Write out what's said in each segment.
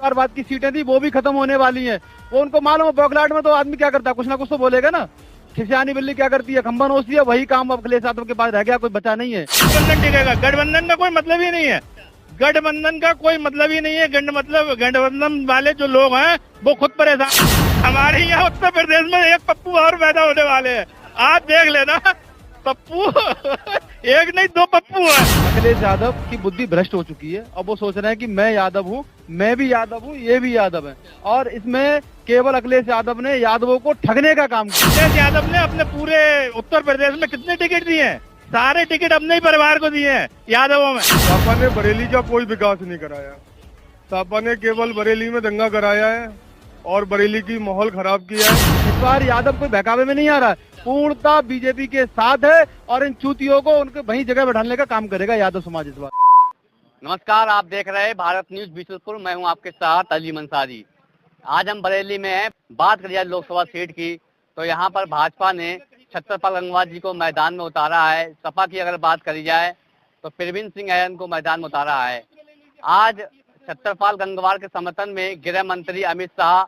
और बात की सीटें थी वो भी खत्म होने वाली हैं। वो उनको मालूम है बौखलाहट में तो आदमी क्या करता है, कुछ ना कुछ तो बोलेगा ना। खिसियानी बिल्ली क्या करती है, खंबा नोचती है। वही काम अब अखिलेश यादव के पास रह गया, कोई बचा नहीं है। गठबंधन टिकेगा, गठबंधन का कोई मतलब ही नहीं है। गठबंधन का कोई मतलब ही नहीं है। गठबंधन वाले जो लोग हैं वो खुद परेशान। हमारे यहाँ उत्तर प्रदेश में एक पप्पू और पैदा होने वाले हैं, आप देख लेना। पप्पू एक नहीं दो पप्पू है। अखिलेश यादव की बुद्धि भ्रष्ट हो चुकी है। अब वो सोच रहे हैं कि मैं यादव हूँ, मैं भी यादव हूँ, ये भी यादव है, और इसमें केवल अखिलेश यादव ने यादवों को ठगने का काम किया। अखिलेश यादव ने अपने पूरे उत्तर प्रदेश में कितने टिकट दिए हैं? सारे टिकट अपने ही परिवार को दिए हैं यादवों में। सपा ने बरेली का कोई विकास नहीं कराया। सपा ने केवल बरेली में दंगा कराया है और बरेली की माहौल खराब किया है। इस बार यादव कोई बहकावे में नहीं आ रहा है, पूर्णतः बीजेपी के साथ है और इन चूतियों को उनके वही जगह बैठाने का काम करेगा यादव समाज इस बार। नमस्कार, आप देख रहे हैं भारत न्यूज बीसलपुर। मैं हूं आपके साथ अली मंसारी। आज हम बरेली में हैं। बात करिए लोकसभा सीट की तो यहां पर भाजपा ने छत्रपाल गंगवार जी को मैदान में उतारा है। सपा की अगर बात करी जाए तो प्रवीण सिंह ऐयन को मैदान में उतारा है। आज छत्रपाल गंगवार के समर्थन में गृह मंत्री अमित शाह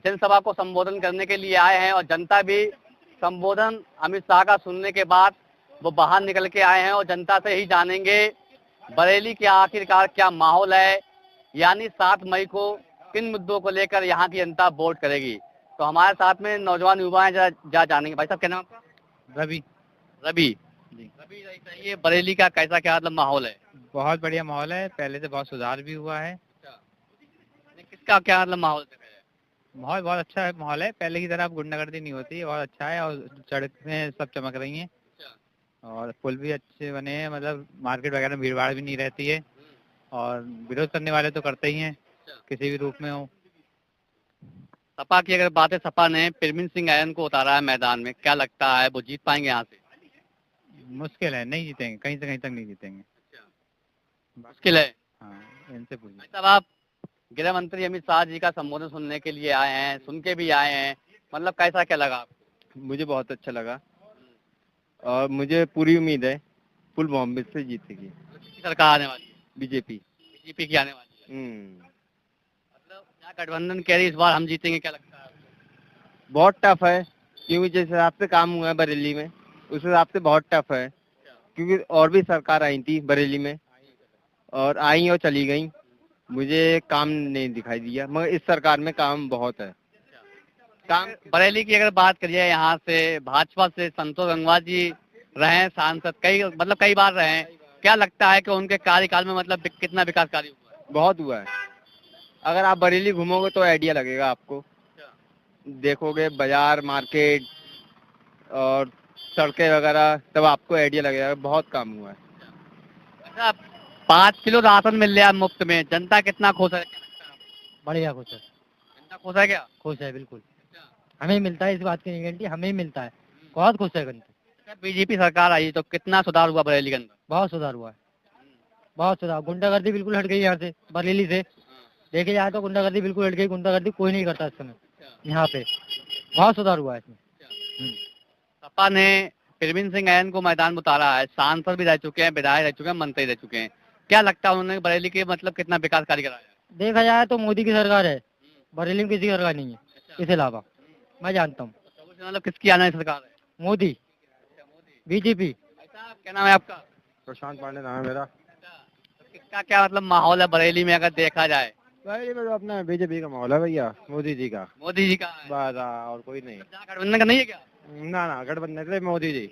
जनसभा को संबोधन करने के लिए आए हैं और जनता भी संबोधन अमित शाह का सुनने के बाद वो बाहर निकल के आए हैं और जनता से ही जानेंगे बरेली के आखिरकार क्या माहौल है, यानी 7 मई को किन मुद्दों को लेकर यहाँ की जनता वोट करेगी। तो हमारे साथ में नौजवान युवा हैं, जा जानेंगे। भाई साहब क्या नाम आपका? रवि रवि जी। रवि ये बरेली का कैसा क्या मतलब माहौल है? बहुत बढ़िया माहौल है, पहले से बहुत सुधार भी हुआ है। किसका क्या मतलब माहौल है? माहौल बहुत अच्छा है, माहौल है पहले की तरह अब गुंडागर्दी नहीं होती, बहुत अच्छा है। और सड़कें सब चमक रही हैं और पुल भी अच्छे बने हैं, मतलब मार्केट वगैरह में भीड़ भाड़ भी नहीं रहती है। और विरोध करने वाले तो करते ही हैं किसी भी रूप में हो। सपा की अगर बात है, सपा ने प्रवीण सिंह ऐयन को उतारा है मैदान में, क्या लगता है वो जीत पाएंगे यहाँ से? मुश्किल है, नहीं जीतेंगे, कहीं से कहीं तक नहीं जीतेंगे। मुश्किल है। हाँ, इनसे पूछिए। साहब आप गृह मंत्री अमित शाह जी का संबोधन सुनने के लिए आए हैं, सुन के भी आए हैं, मतलब कैसा क्या लगा आपको? मुझे बहुत अच्छा लगा और मुझे पूरी उम्मीद है फुल बॉम्बे से जीतेगी किसकी सरकार आने वाली है? बीजेपी। बीजेपी की आने वाली है। मतलब क्या गठबंधन कह रही है इस बार हम जीतेंगे, क्या लगता है आपको? बहुत टफ है क्योंकि जिस हिसाब से काम हुआ है बरेली में उस हिसाब से बहुत टफ है, क्योंकि और भी सरकार आई थी बरेली में और आई और चली गई। मुझे काम नहीं दिखाई दिया, मगर इस सरकार में काम बहुत है। काम बरेली की अगर बात करिए, यहाँ से भाजपा से संतोष गंगवार जी रहे हैं सांसद, कई बार रहे हैं। क्या लगता है कि उनके कार्यकाल में मतलब कितना विकास कार्य हुआ है? बहुत हुआ है। अगर आप बरेली घूमोगे तो आइडिया लगेगा आपको, देखोगे बाजार मार्केट और सड़कें वगैरह, तब आपको आइडिया लगेगा बहुत काम हुआ है। अच्छा, 5 किलो राशन मिल रहा है मुफ्त में, जनता कितना खुश है? बढ़िया खुश है। जनता खुश है क्या? खुश है बिल्कुल, हमें मिलता है, इस बात की नहीं गारंटी, हमें ही मिलता है। बहुत खुश है जनता। बीजेपी सरकार आई तो कितना सुधार हुआ बरेली के अंदर? बहुत सुधार हुआ है, बहुत सुधार। गुंडागर्दी बिल्कुल हट गई यहाँ से, बरेली से देखे जाए तो गुंडागर्दी बिल्कुल हट गई। गुंडागर्दी कोई नहीं करता इस समय यहाँ पे, बहुत सुधार हुआ है इसमें। सपा ने प्रवीण सिंह ऐयन को मैदान में उतारा है, सांसद भी रह चुके हैं, विधायक रह चुके हैं, मंत्री रह चुके हैं। क्या लगता है उन्होंने बरेली के मतलब कितना विकास कार्य कराया? देखा जाए तो मोदी की सरकार है, बरेली में किसी की सरकार नहीं है। इसके अलावा मैं जानता हूँ मतलब किसकी आने वाली सरकार है? मोदी, बीजेपी। क्या नाम है आपका? प्रशांत पांडे नाम है मेरा। तो किसका क्या मतलब माहौल है बरेली में अगर देखा जाए? बरेली में तो अपना बीजेपी का माहौल है भैया, मोदी जी का। मोदी जी का है। बस और कोई नहीं। गठबंधन का नहीं है क्या? ना गठबंधन से मोदी जी।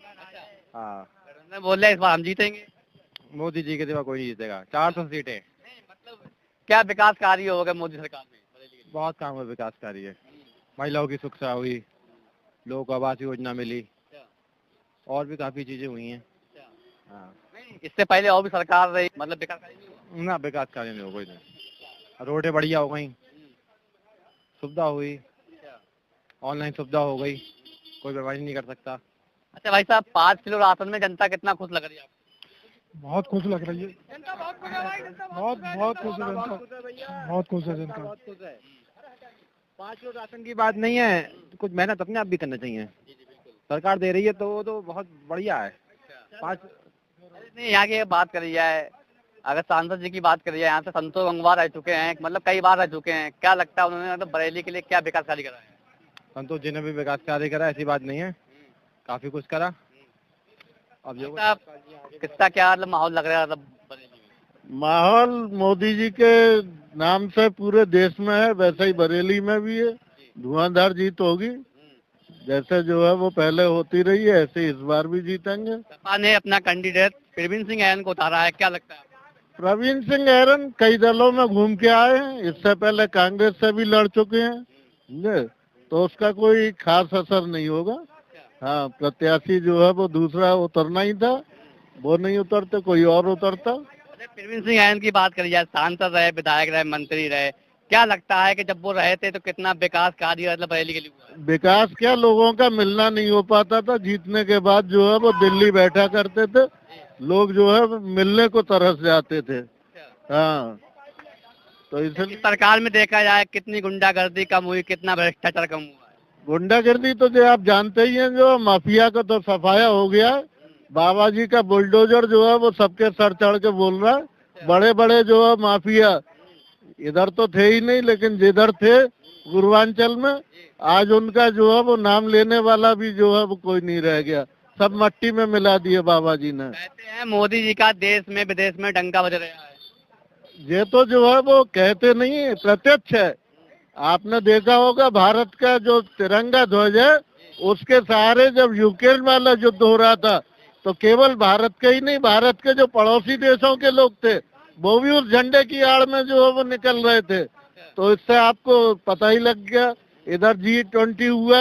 हाँ, गठबंधन बोल रहे हैं इस बार हम जीतेंगे। मोदी जी के सिवा कोई नहीं जीतेगा। 400 सीटें। मतलब क्या विकास कार्य हो गए मोदी सरकार में बरेली के लिए? बहुत काम है, विकास कार्य है। महिलाओं की सुरक्षा हुई, लोगों को आवास योजना मिली और भी काफी चीजें हुई हैं। हाँ। नहीं, इससे पहले और भी सरकार रही, मतलब विकास कार्य नहीं हुआ? ना, विकास कार्य नहीं हो कोई नहीं। रोडें बढ़िया हो गई, सुविधा हुई, ऑनलाइन सुविधा हो गई, कोई बीमारी नहीं कर सकता। अच्छा भाई साहब, 5 किलो राशन में जनता कितना खुश लग रही है आपको? बहुत खुश लग रही है, बहुत खुश है जनता, बहुत खुश है जनता। 5 किलो राशन की बात नहीं है, कुछ मेहनत अपने आप भी करना चाहिए। सरकार दे रही है तो वो तो बहुत बढ़िया है। 5 नहीं, यहाँ की बात करी जाए अगर सांसद जी की बात करिए, यहाँ से संतोष गंगवार रह चुके हैं, मतलब कई बार रह चुके हैं, क्या लगता है उन्होंने मतलब बरेली के लिए क्या विकास कार्य करा है? संतोष जी ने भी विकास कार्य करा, ऐसी बात नहीं है, काफी कुछ करा। अब जो किसका क्या मतलब माहौल लग रहा है मतलब बरेली में? माहौल मोदी जी के नाम से पूरे देश में है, वैसे ही बरेली में भी है। धुआंधार जीत होगी, जैसे जो है वो पहले होती रही है, ऐसे इस बार भी जीतेंगे। सपा ने अपना कैंडिडेट प्रवीण सिंह ऐरन को उतारा है, क्या लगता है? प्रवीण सिंह ऐरन कई दलों में घूम के आए हैं, इससे पहले कांग्रेस से भी लड़ चुके हैं, समझे? तो उसका कोई खास असर नहीं होगा। हाँ, प्रत्याशी जो है वो दूसरा उतरना ही था, वो नहीं उतरते, कोई और उतरता। प्रवीण सिंह ऐरन की बात करी जाए, सांसद रहे, विधायक रहे, मंत्री रहे, क्या लगता है कि जब वो रहे थे तो कितना विकास कार्य मतलब बरेली के लिए हुआ? विकास क्या, लोगों का मिलना नहीं हो पाता था, जीतने के बाद जो है वो दिल्ली बैठा करते थे, लोग जो है मिलने को तरस जाते थे। हाँ, तो इसलिए सरकार में देखा जाए कितनी गुंडागर्दी कम हुई, कितना भ्रष्टाचार कम हुआ है? गुंडागर्दी तो जो आप जानते ही हैं, जो माफिया का तो सफाया हो गया। बाबा जी का बुलडोजर जो है वो सबके सर चढ़ के बोल रहा है। बड़े बड़े जो है माफिया इधर तो थे ही नहीं, लेकिन जिधर थे पूर्वांचल में, आज उनका जो है वो नाम लेने वाला भी जो है वो कोई नहीं रह गया, सब मट्टी में मिला दिए बाबा जी ने। कहते हैं मोदी जी का देश में विदेश में डंका बज रहा है। ये तो जो है वो कहते नहीं है, प्रत्यक्ष है। आपने देखा होगा भारत का जो तिरंगा ध्वज है, उसके सहारे जब यूक्रेन वाला युद्ध हो रहा था, तो केवल भारत के ही नहीं, भारत के जो पड़ोसी देशों के लोग थे, वो भी उस झंडे की आड़ में जो है वो निकल रहे थे। तो इससे आपको पता ही लग गया। इधर G20 हुआ,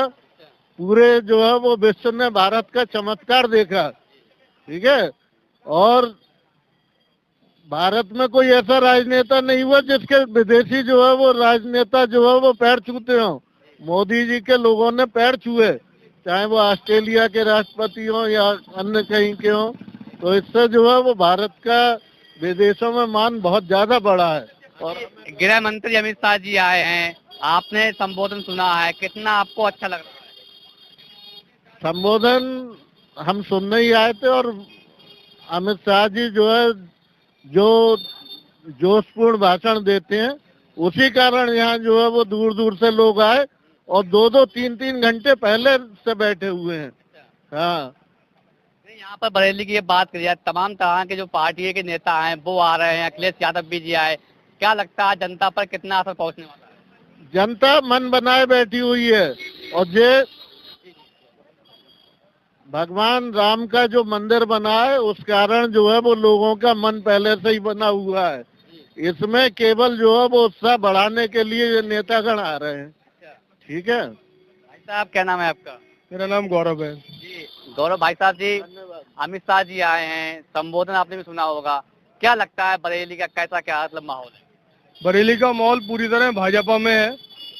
पूरे जो है वो विश्व ने भारत का चमत्कार देखा, ठीक है। और भारत में कोई ऐसा राजनेता नहीं हुआ जिसके विदेशी जो है वो राजनेता जो है वो पैर छूते हो। मोदी जी के लोगों ने पैर छुए, चाहे वो ऑस्ट्रेलिया के राष्ट्रपति हो या अन्य कहीं के हो। तो इससे जो है वो भारत का विदेशों में मान बहुत ज्यादा बढ़ा है। और गृह मंत्री अमित शाह जी आए हैं, आपने संबोधन सुना है, कितना आपको अच्छा लग रहा है? संबोधन हम सुनने ही आए थे, और अमित शाह जी जो है जो जोशपूर्ण भाषण देते हैं, उसी कारण यहाँ जो है वो दूर दूर से लोग आए, और 2-2, 3-3 घंटे पहले से बैठे हुए हैं। हाँ, यहाँ पर बरेली की ये बात करिए, तमाम तरह के जो पार्टी के नेता हैं वो आ रहे हैं, अखिलेश यादव भी जी आए, क्या लगता है जनता पर कितना असर पहुंचने वाला है? जनता मन बनाए बैठी हुई है, और ये भगवान राम का जो मंदिर बना है, उस कारण जो है वो लोगों का मन पहले से ही बना हुआ है। इसमें केवल जो है वो उत्साह बढ़ाने के लिए ये नेतागण आ रहे हैं, ठीक है। भाई साहब, क्या नाम है आपका? मेरा नाम गौरव है। जी गौरव भाई साहब जी, अमित शाह जी आए हैं, संबोधन आपने भी सुना होगा, क्या लगता है बरेली का कैसा क्या मतलब माहौल है? बरेली का माहौल पूरी तरह भाजपा में है,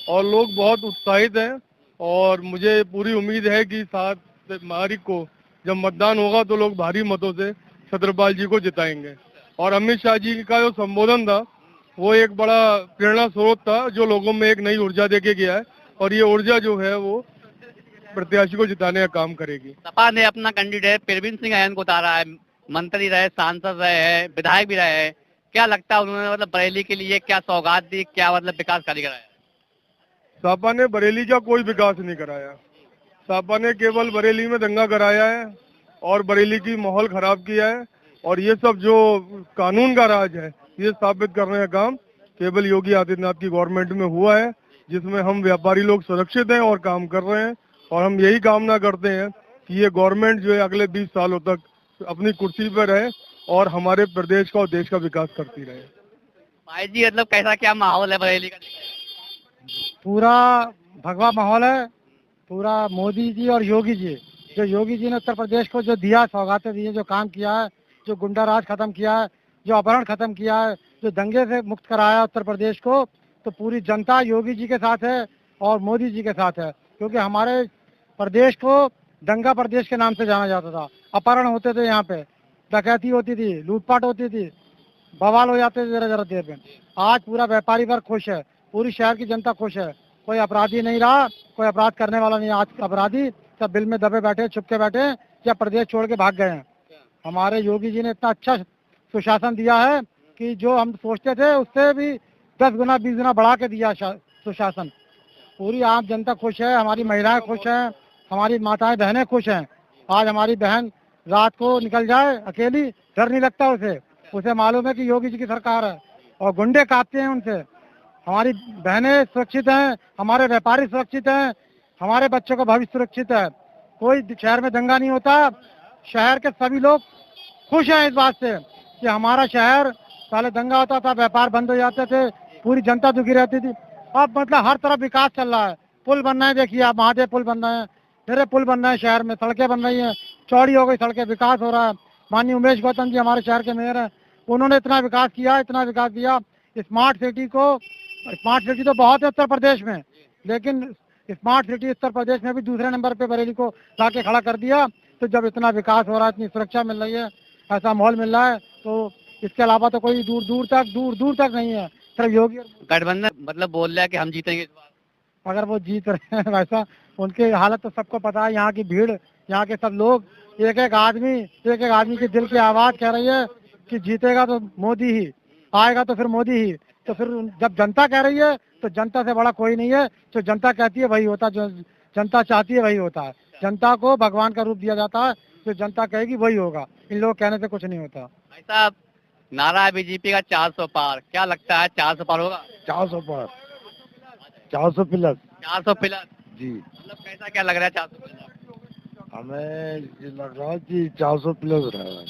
और लोग बहुत उत्साहित हैं, और मुझे पूरी उम्मीद है कि 7 मार्च को जब मतदान होगा तो लोग भारी मतों से छत्रपाल जी को जिताएंगे। और अमित शाह जी का जो संबोधन था वो एक बड़ा प्रेरणा स्रोत था, जो लोगों में एक नई ऊर्जा देके गया है, और ये ऊर्जा जो है वो प्रत्याशी को जिताने का काम करेगी। सपा ने अपना कैंडिडेट प्रवीण सिंह ऐरन को उतारा है, मंत्री रहे, सांसद रहे हैं, विधायक भी रहे हैं, क्या लगता है उन्होंने मतलब बरेली के लिए क्या सौगात दी, क्या मतलब विकास कार्य कराया? सपा ने बरेली का कोई विकास नहीं कराया। सपा ने केवल बरेली में दंगा कराया है और बरेली की माहौल खराब किया है, और ये सब जो कानून का राज है ये स्थापित करने का काम केवल योगी आदित्यनाथ की गवर्नमेंट में हुआ है, जिसमें हम व्यापारी लोग सुरक्षित हैं और काम कर रहे हैं। और हम यही कामना करते हैं कि ये गवर्नमेंट जो है अगले 20 सालों तक अपनी कुर्सी पर रहे और हमारे प्रदेश का और देश का विकास करती रहे। भाई जी, मतलब कैसा क्या माहौल है बरेली का? पूरा भगवा माहौल है, पूरा मोदी जी और योगी जी, जो योगी जी ने उत्तर प्रदेश को जो दिया, सौगातें दी है, जो काम किया है, जो गुंडा राज खत्म किया है, जो अपहरण खत्म किया है, जो दंगे से मुक्त कराया उत्तर प्रदेश को, तो पूरी जनता योगी जी के साथ है और मोदी जी के साथ है। क्योंकि हमारे प्रदेश को दंगा प्रदेश के नाम से जाना जाता था, अपहरण होते थे, यहाँ पे डकैती होती थी, लूटपाट होती थी, बवाल हो जाते थे जरा जरा देर में। आज पूरा व्यापारी वर्ग खुश है, पूरी शहर की जनता खुश है, कोई अपराधी नहीं रहा, कोई अपराध करने वाला नहीं। आज अपराधी सब बिल में दबे बैठे, छुप के बैठे, या प्रदेश छोड़ के भाग गए हैं। हमारे योगी जी ने इतना अच्छा सुशासन दिया है कि जो हम सोचते थे उससे भी 10 गुना 20 गुना बढ़ा के दिया सुशासन। पूरी आम जनता खुश है, हमारी महिलाएं खुश हैं, हमारी माताएं बहनें खुश हैं। आज हमारी बहन रात को निकल जाए अकेली, डर नहीं लगता उसे मालूम है कि योगी जी की सरकार है और गुंडे काटते हैं उनसे। हमारी बहनें सुरक्षित हैं, हमारे व्यापारी सुरक्षित हैं, हमारे बच्चों का भविष्य सुरक्षित है। कोई शहर में दंगा नहीं होता। शहर के सभी लोग खुश हैं इस बात से कि हमारा शहर, पहले दंगा होता था, व्यापार बंद हो जाते थे, पूरी जनता दुखी रहती थी। अब मतलब हर तरफ विकास चल रहा है। पुल बन रहे हैं, देखिए आप, महादेव पुल बन रहे हैं, मेरे पुल बन रहे हैं शहर में, सड़कें बन रही हैं, चौड़ी हो गई सड़कें, विकास हो रहा है। माननीय उमेश गौतम जी हमारे शहर के मेयर हैं, उन्होंने इतना विकास किया, इतना विकास दिया। स्मार्ट सिटी तो बहुत है उत्तर प्रदेश में, लेकिन स्मार्ट सिटी उत्तर प्रदेश में भी दूसरे नंबर पे बरेली को लाके खड़ा कर दिया। तो जब इतना विकास हो रहा है, इतनी सुरक्षा मिल रही है, ऐसा माहौल मिल रहा है, तो इसके अलावा तो कोई दूर दूर तक नहीं है। सिर्फ योगी गठबंधन मतलब बोल रहा है कि हम जीतेंगे इस बार। अगर वो जीत रहे हैं वैसा, उनकी हालत तो सबको पता है। यहाँ की भीड़, यहाँ के सब लोग, एक एक आदमी की दिल की आवाज कह रही है कि जीतेगा तो मोदी ही, आएगा तो फिर मोदी ही। तो फिर जब जनता कह रही है तो जनता से बड़ा कोई नहीं है। जो जनता कहती है वही होता है, जो जनता चाहती है वही होता है। जनता को भगवान का रूप दिया जाता है, जो जनता कहेगी वही होगा। इन लोग कहने से कुछ नहीं होता। भाई साहब, नारा है बीजेपी का 400 पार, क्या लगता है 400 पार होगा? 400 पार, 400 प्लस। 400 प्लस जी, मतलब कैसा क्या लग रहा है 400 प्लस? हमें ये लग रहा है कि 400 प्लस रहेगा।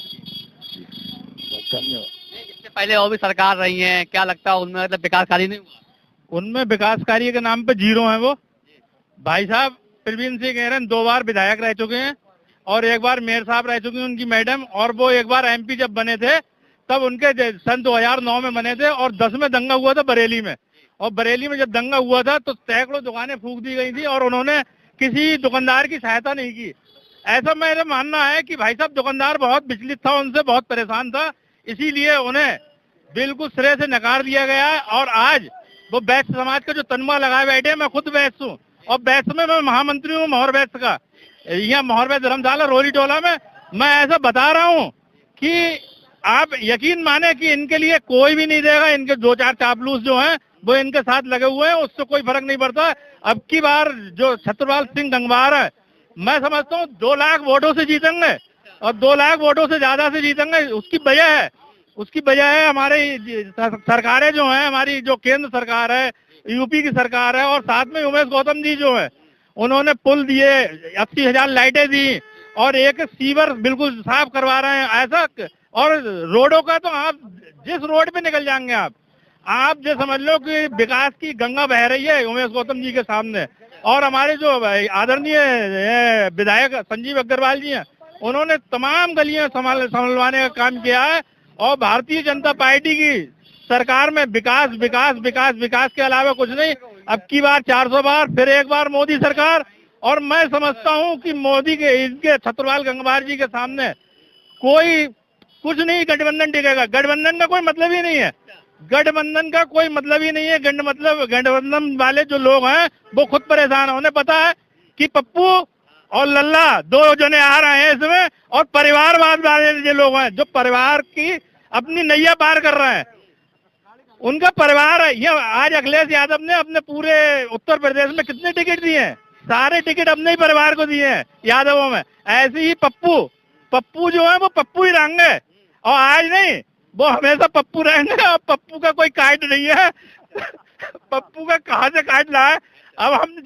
धन्यवाद। इससे पहले और भी सरकार रही है, क्या लगता है उनमें मतलब विकास कार्य नहीं हुआ? उनमें विकास कार्य के नाम पे जीरो है वो। भाई साहब प्रवीण सिंह कह रहे हैं 2 बार विधायक रह चुके हैं और 1 बार मेयर साहब रह चुकी हैं उनकी मैडम, और वो 1 बार MP जब बने थे तब उनके सन 2009 में बने थे, और 10 में दंगा हुआ था बरेली में। और बरेली में जब दंगा हुआ था तो सैकड़ों दुकानें फूंक दी गई थी और उन्होंने किसी दुकानदार की सहायता नहीं की। ऐसा मेरा मानना है कि भाई साहब दुकानदार बहुत विचलित था, उनसे बहुत परेशान था, इसीलिए उन्हें बिल्कुल सिरे से नकार दिया गया है। और आज वो वैश्य समाज का जो तनवा लगाए बैठे, मैं खुद वैश्य हूँ और वैश्य में मैं महामंत्री हूँ मोहर वैश्य का, यहाँ मोहर वैश्य धर्मशाला रोली टोला में। मैं ऐसा बता रहा हूँ कि आप यकीन माने कि इनके लिए कोई भी नहीं देगा। इनके 2-4 चापलूस जो हैं वो इनके साथ लगे हुए हैं, उससे कोई फर्क नहीं पड़ता। अब की बार जो छत्रपाल सिंह गंगवार है, मैं समझता हूँ 2 लाख वोटों से जीतेंगे और 2 लाख वोटों से ज्यादा से जीतेंगे। उसकी वजह है हमारे सरकारें जो हैं, हमारी जो केंद्र सरकार है, यूपी की सरकार है, और साथ में उमेश गौतम जी जो है, उन्होंने पुल दिए, 80,000 लाइटें दी और एक सीवर बिल्कुल साफ करवा रहे हैं ऐसा। और रोडों का तो आप जिस रोड पे निकल जाएंगे आप जो समझ लो कि विकास की गंगा बह रही है उमेश गौतम जी के सामने। और हमारे जो आदरणीय विधायक संजीव अग्रवाल जी हैं, उन्होंने तमाम गलियां संभलवाने का काम किया है। और भारतीय जनता पार्टी की सरकार में विकास विकास विकास विकास के अलावा कुछ नहीं। अब की बार 400 बार, फिर 1 बार मोदी सरकार। और मैं समझता हूं कि मोदी के इनके छत्रपाल गंगवार जी के सामने कोई कुछ नहीं गठबंधन टिकेगा। गठबंधन का कोई मतलब ही नहीं है, गठबंधन का कोई मतलब ही नहीं है। गठबंधन वाले जो लोग हैं वो खुद परेशान है। उन्हें पता है कि पप्पू और लल्ला 2 जने आ रहे हैं इसमें, और परिवारवाद वाले जो लोग हैं जो परिवार की अपनी नैया पार कर रहे हैं, उनका परिवार है। ये आज अखिलेश यादव ने अपने पूरे उत्तर प्रदेश में कितने टिकट दिए हैं? सारे टिकट अपने ही परिवार को दिए हैं यादवों में। ऐसे ही पप्पू जो है वो पप्पू ही रहेंगे, और आज नहीं वो हमेशा पप्पू रहेंगे। और पप्पू का कोई काट नहीं है पप्पू का कहाँ से काट रहा है? अब हम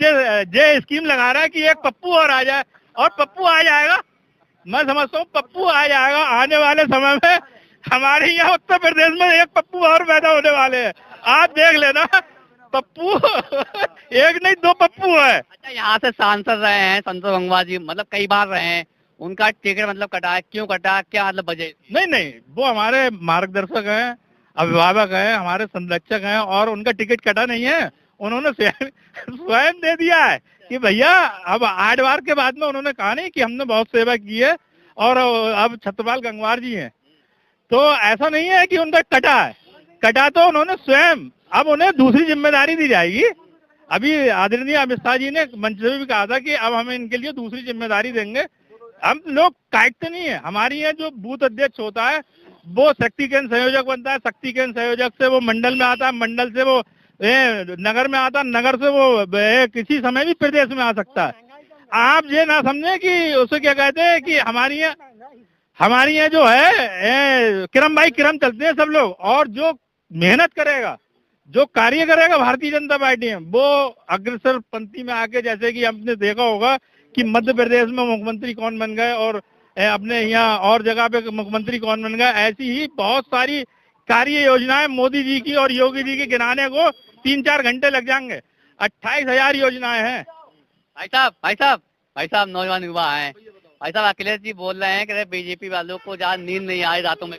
जे स्कीम लगा रहे हैं कि एक पप्पू और आ जाए, और पप्पू आ जाएगा। मैं समझता हूँ पप्पू आ जाएगा आने वाले समय में। हमारे यहाँ उत्तर प्रदेश में एक पप्पू और पैदा होने वाले हैं, आप देख लेना। पप्पू एक नहीं 2 पप्पू है। अच्छा, यहाँ से सांसद रहे हैं संतोष गंगवार जी, मतलब कई बार रहे हैं, उनका टिकट मतलब कटा है, क्यों कटा, क्या मतलब वजह? नहीं, वो हमारे मार्गदर्शक हैं, अभिभावक हैं, हमारे संरक्षक हैं, और उनका टिकट कटा नहीं है। उन्होंने स्वयं दे दिया है कि भैया अब 8 बार के बाद में उन्होंने कहा नहीं कि हमने बहुत सेवा की है और अब छत्रपाल गंगवार जी हैं। तो ऐसा नहीं है कि उनका कटा है, कटा तो उन्होंने स्वयं, अब उन्हें दूसरी जिम्मेदारी दी जाएगी। अभी आदरणीय अमित शाह जी ने मंच से भी कहा था कि अब हम इनके लिए दूसरी जिम्मेदारी देंगे। हम लोग काटते नहीं है। हमारी यहाँ जो बूथ अध्यक्ष होता है वो शक्ति केंद्र संयोजक बनता है, शक्ति केंद्र संयोजक से वो मंडल में आता है, मंडल से वो नगर में आता है, नगर से वो किसी समय भी प्रदेश में आ सकता है। आप ये ना समझे कि उसे क्या कहते हैं कि हमारी यहाँ जो है क्रम बाई क्रम चलते हैं सब लोग, और जो मेहनत करेगा, जो कार्य करेगा भारतीय जनता पार्टी में, वो अग्रसर पंक्ति में आके, जैसे कि हमने देखा होगा कि मध्य प्रदेश में मुख्यमंत्री कौन बन गए और अपने यहाँ और जगह पे मुख्यमंत्री कौन बन गया, ऐसी ही बहुत सारी कार्य योजनाएं मोदी जी की और योगी जी की गिनाने को 3-4 घंटे लग जाएंगे। 28,000 योजनाएं हैं। भाई साहब नौजवान युवा हैं। भाई साहब अखिलेश जी बोल रहे हैं कि बीजेपी वालों को ज्यादा नींद नहीं आई रातों में।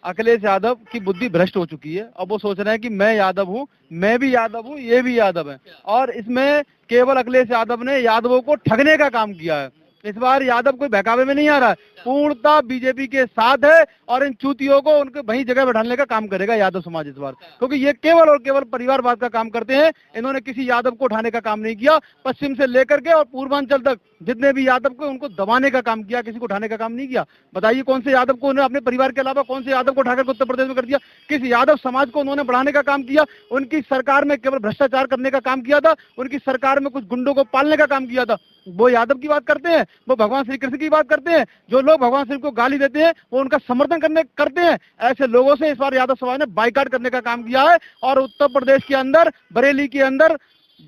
अखिलेश यादव की बुद्धि भ्रष्ट हो चुकी है। अब वो सोच रहे हैं कि मैं यादव हूँ, मैं भी यादव हूँ, ये भी यादव है, और इसमें केवल अखिलेश यादव ने यादवों को ठगने का काम किया है। इस बार यादव कोई बहकावे में नहीं आ रहा है, पूर्णतः बीजेपी के साथ है, और इन चूतियों को उनके वही जगह बैठाने का काम करेगा यादव समाज इस बार, क्योंकि ये केवल और केवल परिवारवाद का काम करते हैं। इन्होंने किसी यादव को उठाने का काम नहीं किया, पश्चिम से लेकर के और पूर्वांचल तक जितने भी यादव को उनको दबाने का काम किया, किसी को उठाने का काम नहीं किया। बताइए कौन से यादव को उन्होंने अपने परिवार के अलावा कौन से यादव को उठाकर उत्तर प्रदेश में कर दिया? किस यादव समाज को उन्होंने बढ़ाने का काम किया? उनकी सरकार में केवल भ्रष्टाचार करने का काम किया था, उनकी सरकार में कुछ गुंडों को पालने का काम किया था। वो यादव की बात करते हैं, वो भगवान श्री कृष्ण की बात करते हैं। जो लोग भगवान श्री को गाली देते हैं वो उनका समर्थन करते हैं। ऐसे लोगों से इस बार यादव समाज ने बाइकाट करने का काम किया है, और उत्तर प्रदेश के अंदर बरेली के अंदर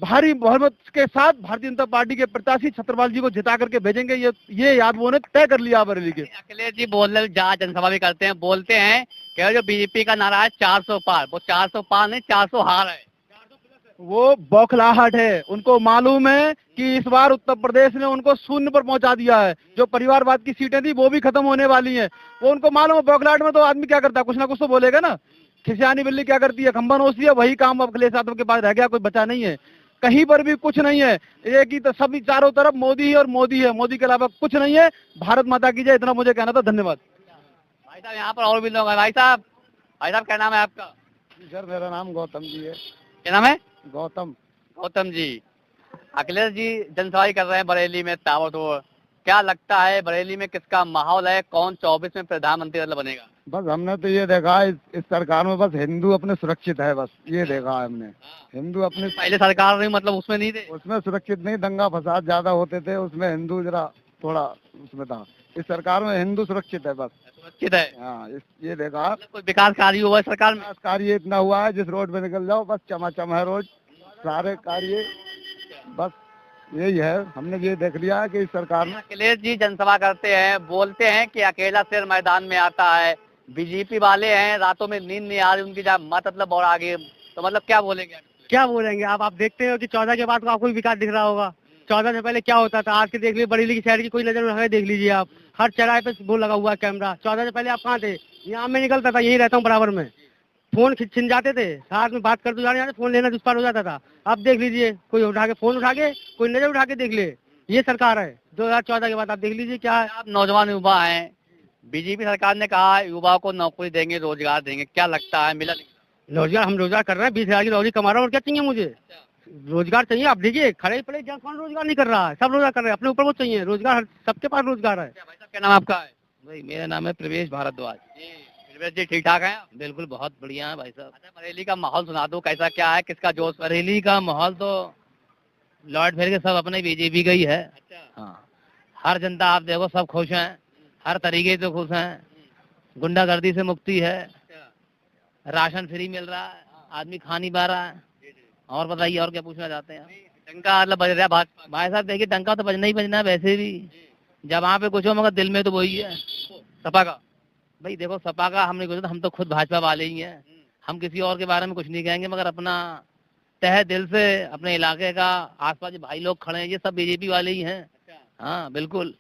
भारी बहुमत के साथ भारतीय जनता पार्टी के प्रत्याशी छत्रपाल जी को जिता करके भेजेंगे। ये यादवों ने तय कर लिया बरेली के। अखिलेश जी बोल रहे, जहाँ जनसभा भी करते हैं, बोलते हैं कि जो बीजेपी का नारा है 400 पार, वो 400 पार नहीं 400 हार है। वो बौखलाहट है। उनको मालूम है कि इस बार उत्तर प्रदेश ने उनको शून्य पर पहुंचा दिया है। जो परिवारवाद की सीटें थी वो भी खत्म होने वाली हैं। वो उनको मालूम है। बौखलाहट में तो आदमी क्या करता है, कुछ ना कुछ तो बोलेगा ना। खिसियानी बिल्ली क्या करती है, खंबा नोचती है। वही काम अब अखिलेश यादव के पास रह गया, कोई बचा नहीं है। कहीं पर भी कुछ नहीं है। एक ही तो सभी चारों तरफ मोदी ही और मोदी है, मोदी के अलावा कुछ नहीं है। भारत माता की जय, इतना मुझे कहना था। धन्यवाद। भाई साहब यहाँ पर और भी लोग हैं। भाई साहब क्या नाम है आपका? सर मेरा नाम गौतम जी है। क्या नाम है? गौतम जी। अखिलेश जी जनसभा कर रहे हैं बरेली में ताबड़तोड़। क्या लगता है बरेली में किसका माहौल है? कौन 24 में प्रधानमंत्री बनेगा? बस हमने तो ये देखा है इस सरकार में बस हिंदू अपने सुरक्षित है, बस ये देखा है हमने। हिंदू अपने पहले सरकार नहीं, मतलब उसमें नहीं थे, उसमें सुरक्षित नहीं, दंगा फसाद ज्यादा होते थे, उसमें हिंदू जरा थोड़ा उसमें था। इस सरकार में हिंदू सुरक्षित है, बस सुरक्षित है। हाँ ये देखा। कोई विकास कार्य हुआ है सरकार में? विकास कार्य इतना हुआ है जिस रोड पे निकल जाओ बस चमाचम है रोड, सारे कार्य, बस यही है। हमने ये देख लिया है कि इस सरकार में। अखिलेश जी जनसभा करते हैं, बोलते हैं कि अकेला शेर मैदान में आता है। बीजेपी वाले हैं, रातों में नींद नहीं आ रही उनकी, जहाँ मतलब और आगे, तो मतलब क्या बोलेंगे? क्या बोलेंगे आप देखते हो कि 14 के बाद आपको विकास दिख रहा होगा। 14 से पहले क्या होता था, आज के देख लीजिए बरेली की शहर की कोई नजर उठा के देख लीजिए आप, हर चौराहे पे वो लगा हुआ है कैमरा। 14 से पहले आप कहाँ थे? यहाँ में निकलता था, यही रहता हूँ बराबर में, फोन छिन जाते थे, साथ में बात करते जाने, फोन लेना दुष्पार हो जाता था। अब देख लीजिए कोई उठा के फोन उठा के, कोई नजर उठा के देख ले। ये सरकार है 2014 के बाद। आप देख लीजिए क्या है। आप नौजवान युवा हैं, बीजेपी सरकार ने कहा युवाओं को नौकरी देंगे, रोजगार देंगे, क्या लगता है मिला? रोजगार हम रोजगार कर रहे हैं, 20,000 की नौकरी कमा रहा हूँ, और क्या चाहिए मुझे? रोजगार चाहिए। आप देखिए खड़े पड़े जहाँ कौन रोजगार नहीं कर रहा है, सब रोजगार कर रहे हैं। अपने ऊपर वो चाहिए रोजगार, सबके पास रोजगार है। भाई साहब क्या नाम आपका है? भाई मेरा नाम है प्रवेश भारद्वाज। जी ठीक ठाक है? बिल्कुल बहुत बढ़िया है भाई साहब। अच्छा बरेली का माहौल सुना दो, कैसा क्या है, किसका जोश? बरेली का माहौल तो लौट फिर के सब अपने बीजेपी का ही है। हाँ, हर जनता आप देखो सब खुश हैं, हर तरीके से खुश हैं। गुंडागर्दी से मुक्ति है, राशन फ्री मिल रहा है, आदमी खा नहीं पा रहा है। और बताइए और क्या पूछना चाहते हैं? डंका मतलब बज रहा है भाजपा। भाई साहब देखिए डंका तो बजना ही बजना है वैसे भी, जब वहाँ पे कुछ हो मगर दिल में तो वही है सपा का। भाई देखो सपा का हमने कुछ, हम तो खुद भाजपा वाले ही हैं। हम किसी और के बारे में कुछ नहीं कहेंगे, मगर अपना तहे दिल से अपने इलाके का आसपास जो भाई लोग खड़े हैं ये सब बीजेपी वाले ही हैं। हाँ बिल्कुल।